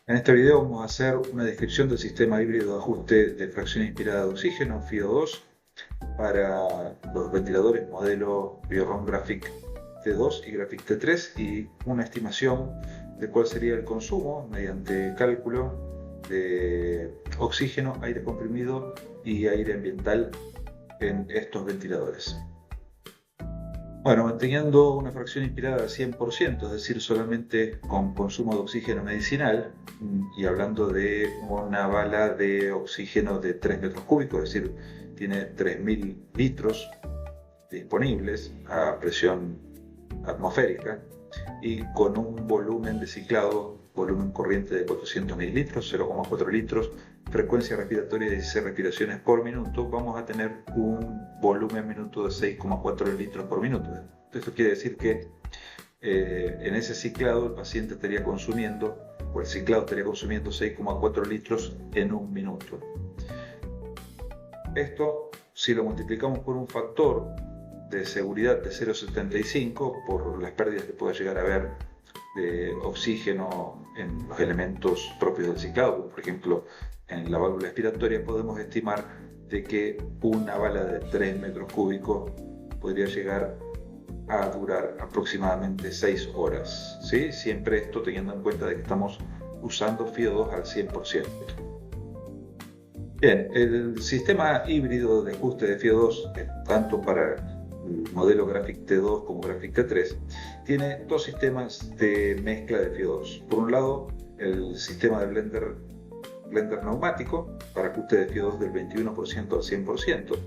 En este video vamos a hacer una descripción del sistema híbrido de ajuste de fracción inspirada de oxígeno, FIO2, para los ventiladores modelo Bioron Graphic T2 y Graphic T3 y una estimación de cuál sería el consumo mediante cálculo de oxígeno, aire comprimido y aire ambiental en estos ventiladores. Bueno, manteniendo una fracción inspirada al 100%, es decir, solamente con consumo de oxígeno medicinal, y hablando de una bala de oxígeno de 3 metros cúbicos, es decir, tiene 3.000 litros disponibles a presión atmosférica y con un volumen de ciclado, volumen corriente de 400 mililitros, 0,4 litros, frecuencia respiratoria de 16 respiraciones por minuto, vamos a tener un volumen minuto de 6,4 litros por minuto. Esto quiere decir que en ese ciclado el paciente estaría consumiendo, o el ciclado estaría consumiendo 6,4 litros en un minuto. Esto, si lo multiplicamos por un factor de seguridad de 0,75 por las pérdidas que pueda llegar a haber de oxígeno en los elementos propios del ciclado, por ejemplo en la válvula expiratoria, podemos estimar de que una bala de 3 metros cúbicos podría llegar a durar aproximadamente 6 horas, ¿sí? Siempre esto teniendo en cuenta de que estamos usando FIO2 al 100%. Bien, el sistema híbrido de ajuste de FIO2, tanto para el modelo Graphic T2 como Graphic T3, tiene dos sistemas de mezcla de FIO2. Por un lado, el sistema de blender neumático para ajuste de FIO2 del 21% al 100%,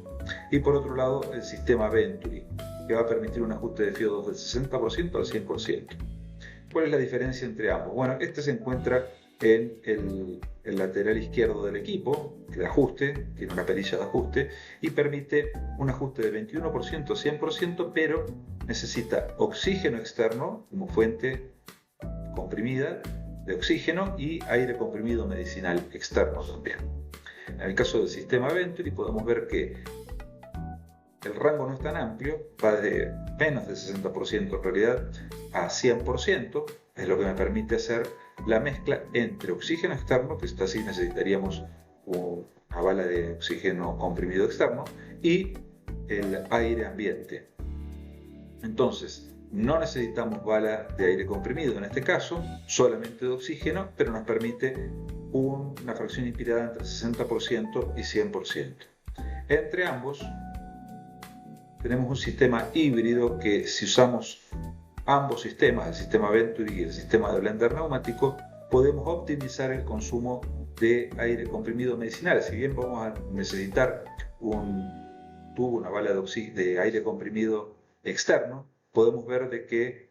y por otro lado el sistema Venturi, que va a permitir un ajuste de FIO2 del 60% al 100%. ¿Cuál es la diferencia entre ambos? Bueno, este se encuentra en el lateral izquierdo del equipo de ajuste, tiene una perilla de ajuste y permite un ajuste de 21% a 100%, pero necesita oxígeno externo como fuente comprimida de oxígeno y aire comprimido medicinal externo también. En el caso del sistema Venturi podemos ver que el rango no es tan amplio, va de menos de 60% en realidad a 100%, es lo que me permite hacer la mezcla entre oxígeno externo, que esta sí necesitaríamos una bala de oxígeno comprimido externo, y el aire ambiente. Entonces, no necesitamos bala de aire comprimido en este caso, solamente de oxígeno, pero nos permite una fracción inspirada entre 60% y 100%. Entre ambos, tenemos un sistema híbrido que, si usamos ambos sistemas, el sistema Venturi y el sistema de blender neumático, podemos optimizar el consumo de aire comprimido medicinal. Si bien vamos a necesitar un tubo, una bala de aire comprimido externo, podemos ver de que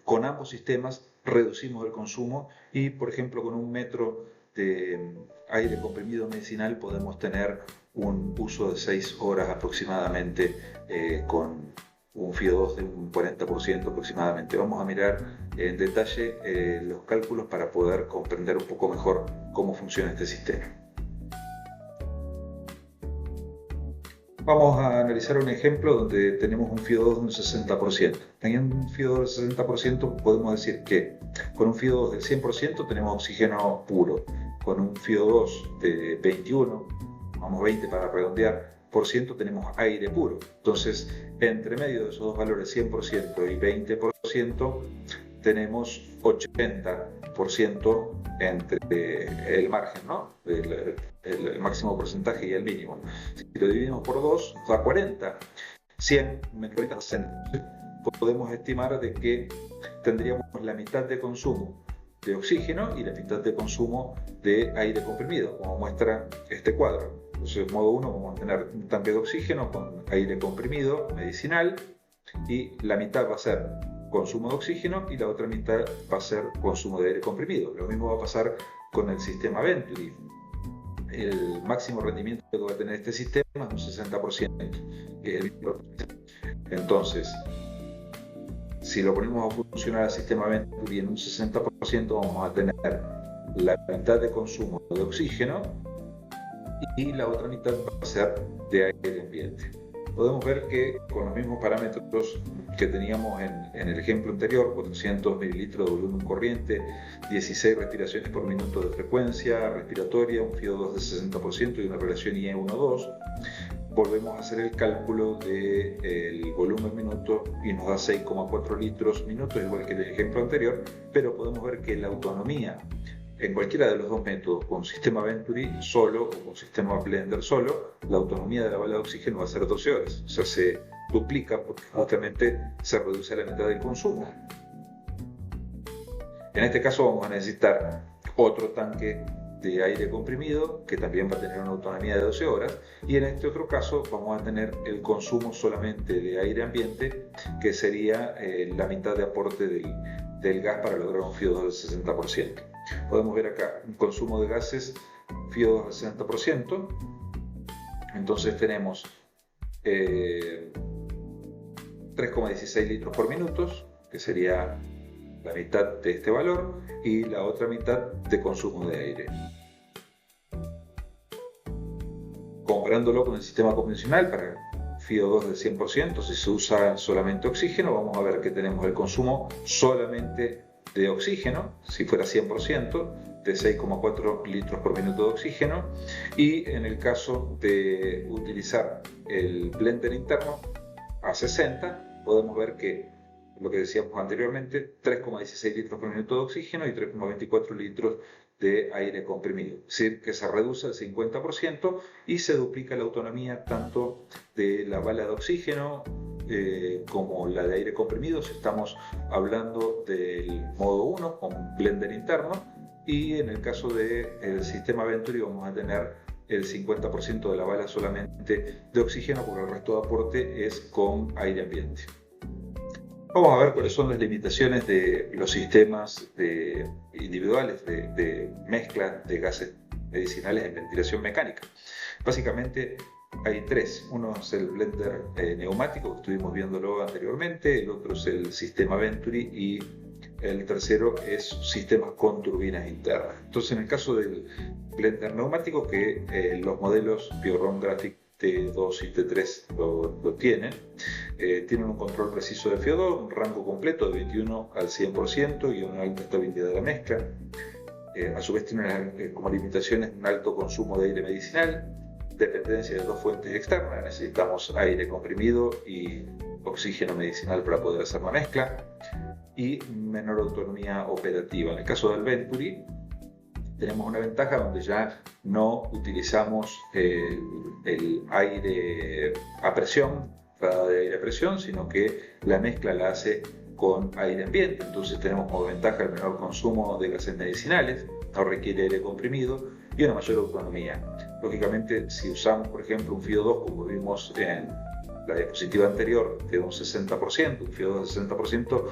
con ambos sistemas reducimos el consumo y, por ejemplo, con 1 metro de aire comprimido medicinal podemos tener un uso de 6 horas aproximadamente con un FIO2 de un 40% aproximadamente. Vamos a mirar en detalle los cálculos para poder comprender un poco mejor cómo funciona este sistema. Vamos a analizar un ejemplo donde tenemos un FIO2 de un 60%. Teniendo un FIO2 del 60%, podemos decir que con un FIO2 del 100% tenemos oxígeno puro. Con un FIO2 de 21, vamos 20 para redondear, por ciento, tenemos aire puro. Entonces, entre medio de esos dos valores, 100% y 20%, tenemos 80% entre el margen, ¿no? El máximo porcentaje y el mínimo. Si lo dividimos por 2, nos da 40. 100 microlitas, 60. Podemos estimar de que tendríamos la mitad de consumo de oxígeno y la mitad de consumo de aire comprimido, como muestra este cuadro. Entonces, en modo 1 vamos a tener un tanque de oxígeno con aire comprimido medicinal y la mitad va a ser consumo de oxígeno y la otra mitad va a ser consumo de aire comprimido. Lo mismo va a pasar con el sistema Venturi. El máximo rendimiento que va a tener este sistema es un 60%. Entonces, si lo ponemos a funcionar al sistema Venturi en un 60%, vamos a tener la mitad de consumo de oxígeno y la otra mitad va a ser de aire ambiente. podemos ver que con los mismos parámetros que teníamos en el ejemplo anterior, 400 mililitros de volumen corriente, 16 respiraciones por minuto de frecuencia respiratoria, un FiO2 de 60% y una relación IE1-2, volvemos a hacer el cálculo del volumen minuto y nos da 6,4 litros minutos, igual que en el ejemplo anterior, pero podemos ver que la autonomía en cualquiera de los dos métodos, con sistema Venturi solo o con sistema Blender solo, la autonomía de la bala de oxígeno va a ser 12 horas. O sea, se duplica porque justamente se reduce a la mitad del consumo. En este caso vamos a necesitar otro tanque de aire comprimido que también va a tener una autonomía de 12 horas, y en este otro caso vamos a tener el consumo solamente de aire ambiente, que sería la mitad de aporte del gas para lograr un FiO2 del 60%. Podemos ver acá un consumo de gases FiO2 del 60%, entonces tenemos 3,16 litros por minuto, que sería la mitad de este valor, y la otra mitad de consumo de aire. Comparándolo con el sistema convencional para FiO2 del 100%, si se usa solamente oxígeno, vamos a ver que tenemos el consumo solamente de oxígeno, si fuera 100%, de 6,4 litros por minuto de oxígeno, y en el caso de utilizar el blender interno a 60, podemos ver que lo que decíamos anteriormente, 3,16 litros por minuto de oxígeno y 3,24 litros de aire comprimido. Es decir, que se reduce al 50% y se duplica la autonomía tanto de la bala de oxígeno como la de aire comprimido, si estamos hablando del modo 1 con blender interno, y en el caso del sistema Venturi vamos a tener el 50% de la bala solamente de oxígeno, porque el resto de aporte es con aire ambiente. Vamos a ver cuáles son las limitaciones de los sistemas individuales de mezcla de gases medicinales en ventilación mecánica. Básicamente hay tres. Uno es el blender neumático, que estuvimos viéndolo anteriormente, el otro es el sistema Venturi y el tercero es sistemas con turbinas internas. Entonces, en el caso del blender neumático, que los modelos Biorom Graphic T2 y T3 lo tienen un control preciso de FiO2, un rango completo de 21 al 100% y una alta estabilidad de la mezcla. A su vez tiene como limitaciones un alto consumo de aire medicinal, dependencia de dos fuentes externas, necesitamos aire comprimido y oxígeno medicinal para poder hacer la mezcla, y menor autonomía operativa. En el caso del Venturi tenemos una ventaja donde ya no utilizamos el aire a presión, de aire a presión, sino que la mezcla la hace con aire ambiente. Entonces tenemos como ventaja el menor consumo de gases medicinales, no requiere aire comprimido y una mayor autonomía. Lógicamente, si usamos, por ejemplo, un FiO2, como vimos en la diapositiva anterior, de un 60%, un FiO2 de 60%,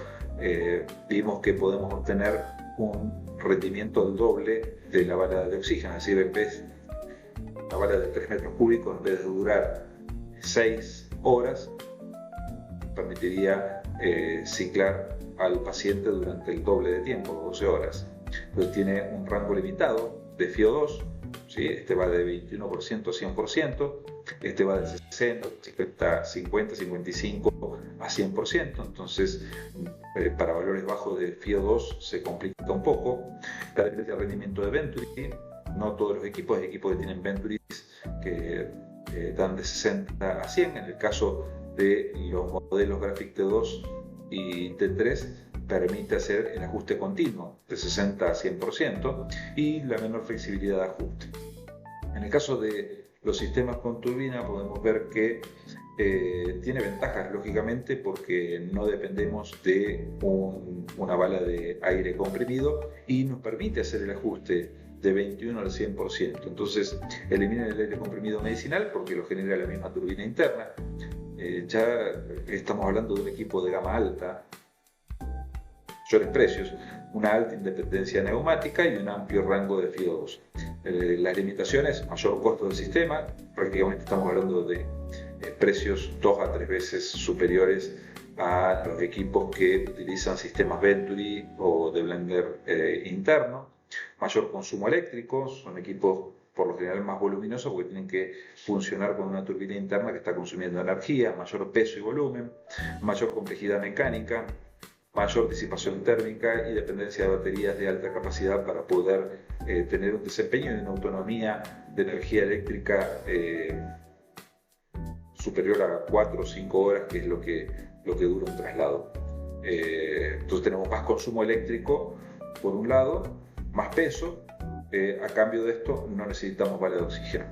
vimos que podemos obtener un rendimiento del doble de la bala de oxígeno, es decir, en vez la bala de 3 metros cúbicos, en vez de durar 6 horas, permitiría ciclar al paciente durante el doble de tiempo, 12 horas. Entonces tiene un rango limitado de FiO2, ¿sí? Este va de 21% a 100%, este va de 60, 50, 55 a 100%, entonces para valores bajos de FiO2 se complica un poco. La diferencia de rendimiento de Venturi, no todos los equipos, hay equipos que tienen Venturis que dan de 60 a 100, en el caso de los modelos Graphic T2 y T3 permite hacer el ajuste continuo de 60 a 100% y la menor flexibilidad de ajuste. En el caso de los sistemas con turbina podemos ver que tiene ventajas, lógicamente, porque no dependemos de una bala de aire comprimido y nos permite hacer el ajuste de 21 al 100%. Entonces elimina el aire comprimido medicinal porque lo genera la misma turbina interna. Ya estamos hablando de un equipo de gama alta, mayores precios, una alta independencia neumática y un amplio rango de FiO2. Las limitaciones, mayor costo del sistema, prácticamente estamos hablando de precios 2 a 3 veces superiores a los equipos que utilizan sistemas Venturi o de blender interno. Mayor consumo eléctrico, son equipos por lo general más voluminosos porque tienen que funcionar con una turbina interna que está consumiendo energía, mayor peso y volumen, mayor complejidad mecánica, mayor disipación térmica y dependencia de baterías de alta capacidad para poder tener un desempeño y una autonomía de energía eléctrica superior a 4 o 5 horas, que es lo que dura un traslado. Entonces tenemos más consumo eléctrico por un lado, más peso, a cambio de esto no necesitamos bala de oxígeno.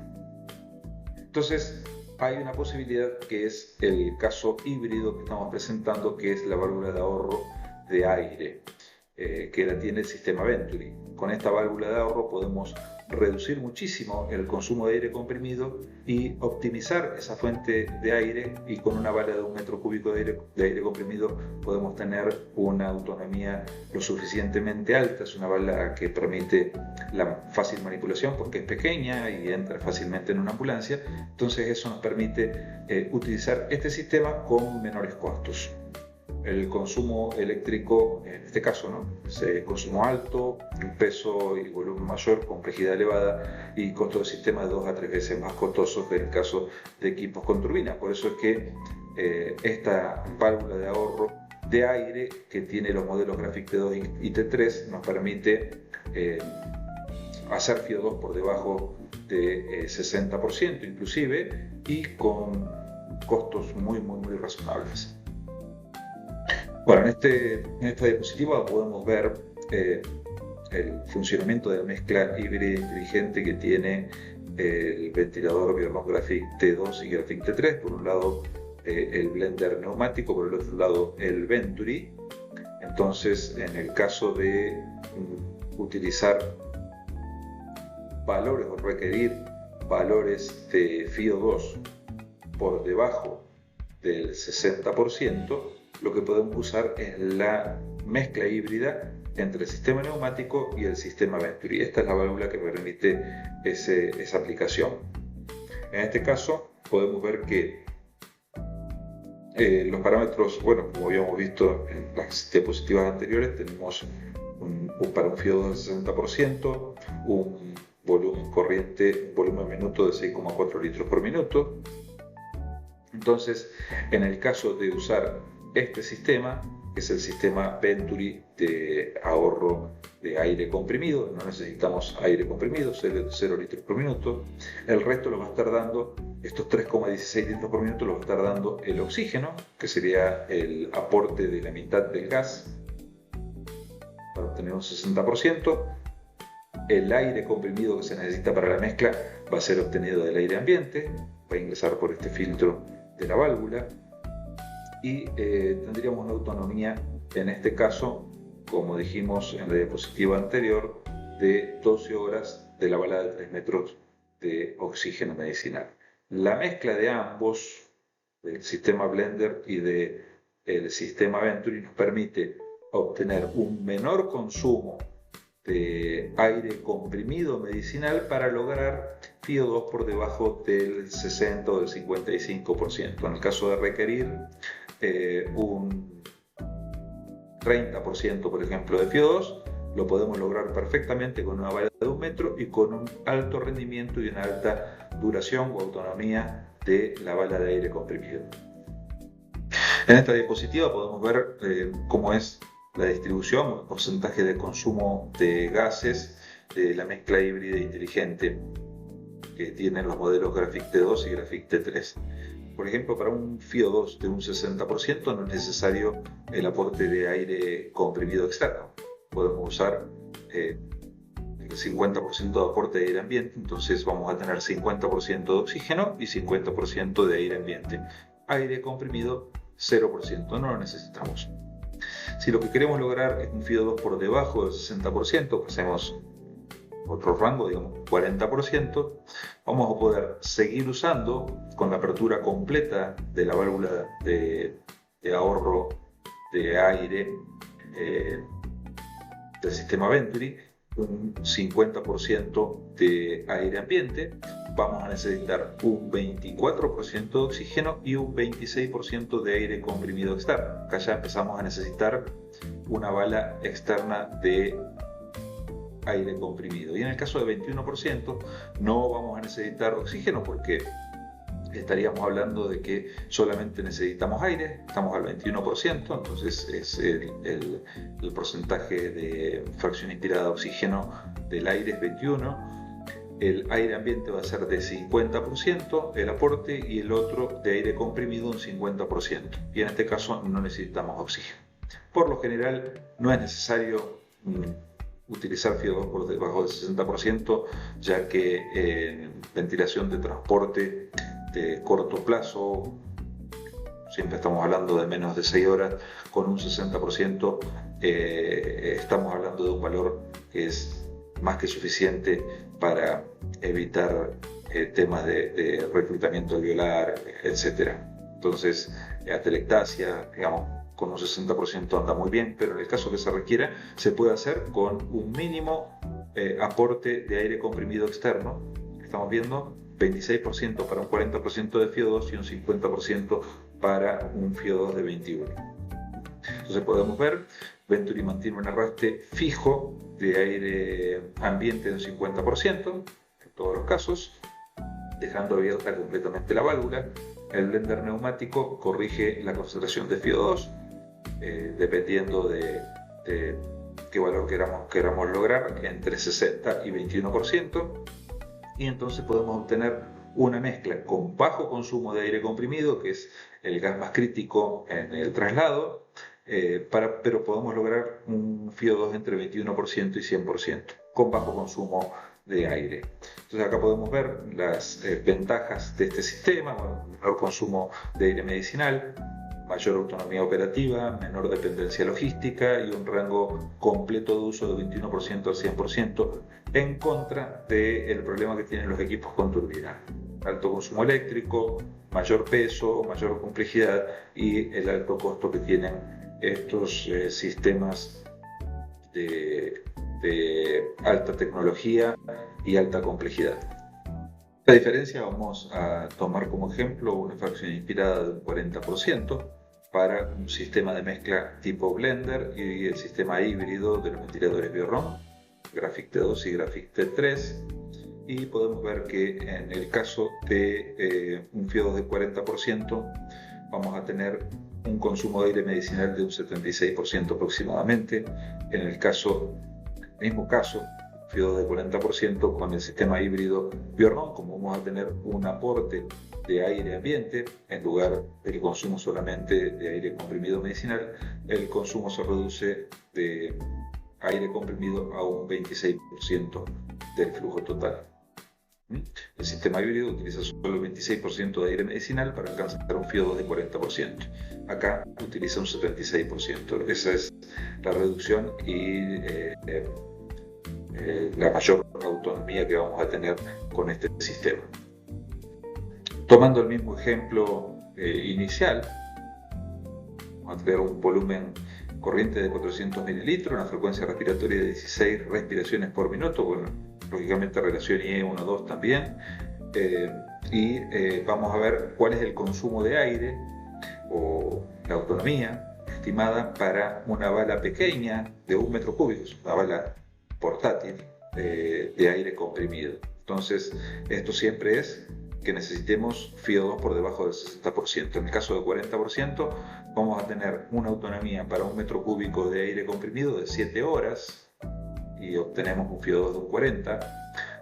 Entonces hay una posibilidad que es el caso híbrido que estamos presentando, que es la válvula de ahorro de aire, que la tiene el sistema Venturi. Con esta válvula de ahorro podemos reducir muchísimo el consumo de aire comprimido y optimizar esa fuente de aire, y con una bala de 1 metro cúbico de aire comprimido podemos tener una autonomía lo suficientemente alta. Es una bala que permite la fácil manipulación porque es pequeña y entra fácilmente en una ambulancia. Entonces eso nos permite utilizar este sistema con menores costos. El consumo eléctrico, en este caso, ¿no? Es consumo alto, peso y volumen mayor, complejidad elevada y costo del sistema de 2 a 3 veces más costoso que en el caso de equipos con turbina. Por eso es que esta válvula de ahorro de aire que tiene los modelos Graphic T2 y T3 nos permite hacer FIO2 por debajo de 60% inclusive, y con costos muy razonables. Bueno, en esta diapositiva podemos ver el funcionamiento de la mezcla híbrida inteligente que tiene el ventilador Bjornov Graphic T2 y Graphic T3. Por un lado el blender neumático, por el otro lado el Venturi. Entonces, en el caso de utilizar valores o requerir valores de FIO2 por debajo del 60%, lo que podemos usar es la mezcla híbrida entre el sistema neumático y el sistema Venturi. Esta es la válvula que permite esa aplicación. En este caso podemos ver que los parámetros, bueno, como habíamos visto en las diapositivas anteriores, tenemos para un FIO2 del 60%, un volumen corriente, volumen minuto de 6,4 litros por minuto. Entonces, en el caso de usar este sistema, que es el sistema Venturi de ahorro de aire comprimido, no necesitamos aire comprimido, 0 litros por minuto. El resto lo va a estar dando, estos 3,16 litros por minuto, lo va a estar dando el oxígeno, que sería el aporte de la mitad del gas, para obtener un 60%. El aire comprimido que se necesita para la mezcla va a ser obtenido del aire ambiente, va a ingresar por este filtro de la válvula, y tendríamos una autonomía, en este caso, como dijimos en la diapositiva anterior, de 12 horas de la bala de 3 metros de oxígeno medicinal. La mezcla de ambos, del sistema Blender y del sistema Venturi, nos permite obtener un menor consumo de aire comprimido medicinal para lograr FIO2 por debajo del 60 o del 55%. En el caso de requerir un 30%, por ejemplo, de FIO2, lo podemos lograr perfectamente con una bala de 1 metro y con un alto rendimiento y una alta duración o autonomía de la bala de aire comprimido. En esta diapositiva podemos ver cómo es la distribución, el porcentaje de consumo de gases de la mezcla híbrida inteligente que tienen los modelos Graphic T2 y Graphic T3. Por ejemplo, para un FIO2 de un 60% no es necesario el aporte de aire comprimido externo. Podemos usar el 50% de aporte de aire ambiente, entonces vamos a tener 50% de oxígeno y 50% de aire ambiente. Aire comprimido 0%, no lo necesitamos. Si lo que queremos lograr es un FIO2 por debajo del 60%, hacemos otro rango, digamos 40%, vamos a poder seguir usando con la apertura completa de la válvula de ahorro de aire del sistema Venturi, un 50% de aire ambiente. Vamos a necesitar un 24% de oxígeno y un 26% de aire comprimido externo. Acá ya empezamos a necesitar una bala externa de aire comprimido. Y en el caso de 21% no vamos a necesitar oxígeno porque estaríamos hablando de que solamente necesitamos aire, estamos al 21%, entonces es el porcentaje de fracción inspirada de oxígeno del aire es 21%. El aire ambiente va a ser de 50% el aporte y el otro de aire comprimido un 50%. Y en este caso no necesitamos oxígeno. Por lo general no es necesario utilizar FIO2 por debajo del 60%, ya que en ventilación de transporte de corto plazo, siempre estamos hablando de menos de 6 horas, con un 60% estamos hablando de un valor que es más que suficiente para evitar temas de reclutamiento alveolar, etc. Entonces, atelectasia, digamos, con un 60% anda muy bien, pero en el caso que se requiera, se puede hacer con un mínimo aporte de aire comprimido externo. Estamos viendo 26% para un 40% de FIO2 y un 50% para un FIO2 de 21%. Entonces podemos ver, Venturi mantiene un arrastre fijo de aire ambiente de un 50% en todos los casos, dejando abierta completamente la válvula. El blender neumático corrige la concentración de FIO2 dependiendo de qué valor queramos lograr, entre 60 y 21%, y entonces podemos obtener una mezcla con bajo consumo de aire comprimido, que es el gas más crítico en el traslado, pero podemos lograr un FIO2 entre 21% y 100%, con bajo consumo de aire. Entonces acá podemos ver las ventajas de este sistema: menor consumo de aire medicinal, mayor autonomía operativa, menor dependencia logística y un rango completo de uso de 21% al 100%, en contra del problema que tienen los equipos con turbina: alto consumo eléctrico, mayor peso, mayor complejidad y el alto costo que tienen estos sistemas de alta tecnología y alta complejidad. La diferencia vamos a tomar como ejemplo una fracción inspirada de un 40% para un sistema de mezcla tipo blender y el sistema híbrido de los ventiladores Biorron, Graphic T2 y Graphic T3, y podemos ver que en el caso de un FIO2 de 40% vamos a tener un consumo de aire medicinal de un 76% aproximadamente. En el mismo caso, FIO2 de 40% con el sistema híbrido Biorron, como vamos a tener un aporte de aire ambiente en lugar del consumo solamente de aire comprimido medicinal, el consumo se reduce de aire comprimido a un 26% del flujo total. El sistema híbrido utiliza solo el 26% de aire medicinal para alcanzar un FIO2 de 40%. Acá utiliza un 76%. Esa es la reducción y la mayor autonomía que vamos a tener con este sistema. Tomando el mismo ejemplo inicial, vamos a tener un volumen corriente de 400 mililitros, una frecuencia respiratoria de 16 respiraciones por minuto, bueno, lógicamente relación IE1-2 también, y vamos a ver cuál es el consumo de aire o la autonomía estimada para una bala pequeña de 1 metro cúbico, una bala portátil de aire comprimido. Entonces, esto siempre es que necesitemos FIO2 por debajo del 60%. En el caso del 40%, vamos a tener una autonomía para 1 metro cúbico de aire comprimido de 7 horas y obtenemos un FIO2 de un 40%.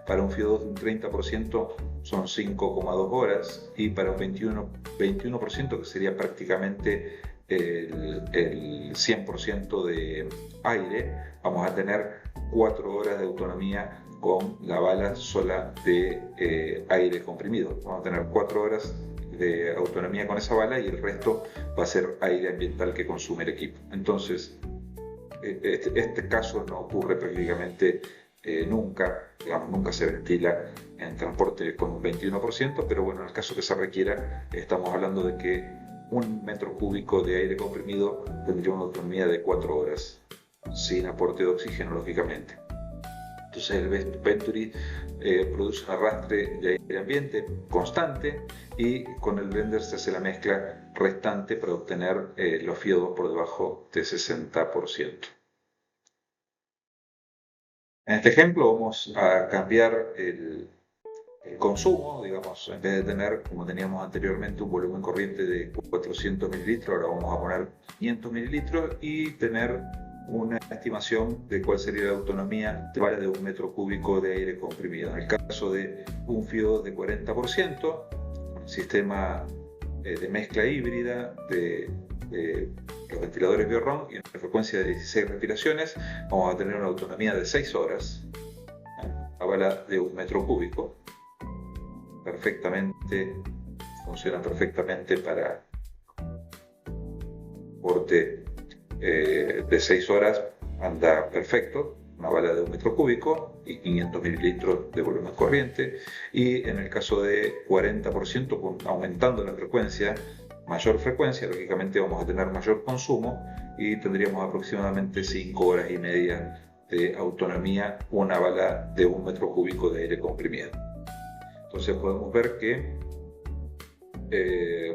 Para un FIO2 de un 30% son 5,2 horas y para un 21%, que sería prácticamente el 100% de aire, vamos a tener 4 horas de autonomía con la bala sola de aire comprimido. Vamos a tener 4 horas de autonomía con esa bala y el resto va a ser aire ambiental que consume el equipo. Entonces, este caso no ocurre prácticamente nunca, digamos, nunca se ventila en transporte con un 21%, pero bueno, en el caso que se requiera, estamos hablando de que 1 metro cúbico de aire comprimido tendría una autonomía de 4 horas, sin aporte de oxígeno, lógicamente. Entonces el Venturi produce un arrastre de aire ambiente constante y con el blender se hace la mezcla restante para obtener los FIO2 por debajo de 60%. En este ejemplo vamos a cambiar el consumo, digamos, en vez de tener, como teníamos anteriormente, un volumen corriente de 400 mililitros, ahora vamos a poner 500 mililitros y tener una estimación de cuál sería la autonomía de 1 metro cúbico de aire comprimido. En el caso de un FIO de 40%, un sistema de mezcla híbrida de los ventiladores Biorron y una frecuencia de 16 respiraciones, vamos a tener una autonomía de 6 horas a bala de 1 metro cúbico. Funciona perfectamente para porte de 6 horas, anda perfecto, una bala de 1 metro cúbico y 500 mililitros de volumen corriente. Y en el caso de 40%, aumentando la frecuencia, mayor frecuencia, lógicamente vamos a tener mayor consumo y tendríamos aproximadamente 5 horas y media de autonomía, una bala de 1 metro cúbico de aire comprimido. Entonces podemos ver que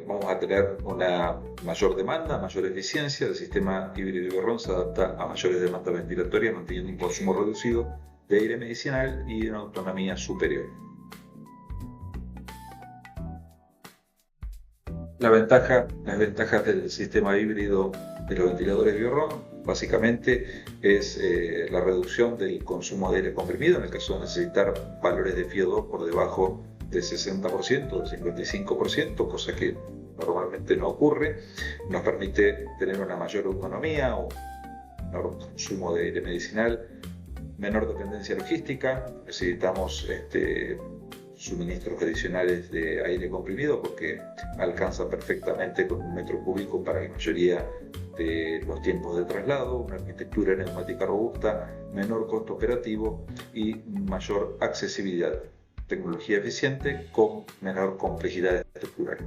vamos a tener una mayor demanda, mayor eficiencia. El sistema híbrido Biorron se adapta a mayores demandas ventilatorias, manteniendo un consumo reducido de aire medicinal y una autonomía superior. Las ventajas del sistema híbrido de los ventiladores Biorron básicamente es la reducción del consumo de aire comprimido en el caso de necesitar valores de FIO2 por debajo del 60%, del 55%, cosa que normalmente no ocurre. Nos permite tener una mayor autonomía o menor consumo de aire medicinal, menor dependencia logística. Necesitamos suministros adicionales de aire comprimido porque alcanza perfectamente con 1 metro cúbico para la mayoría de los tiempos de traslado, una arquitectura neumática robusta, menor costo operativo y mayor accesibilidad. Tecnología eficiente con menor complejidad estructural.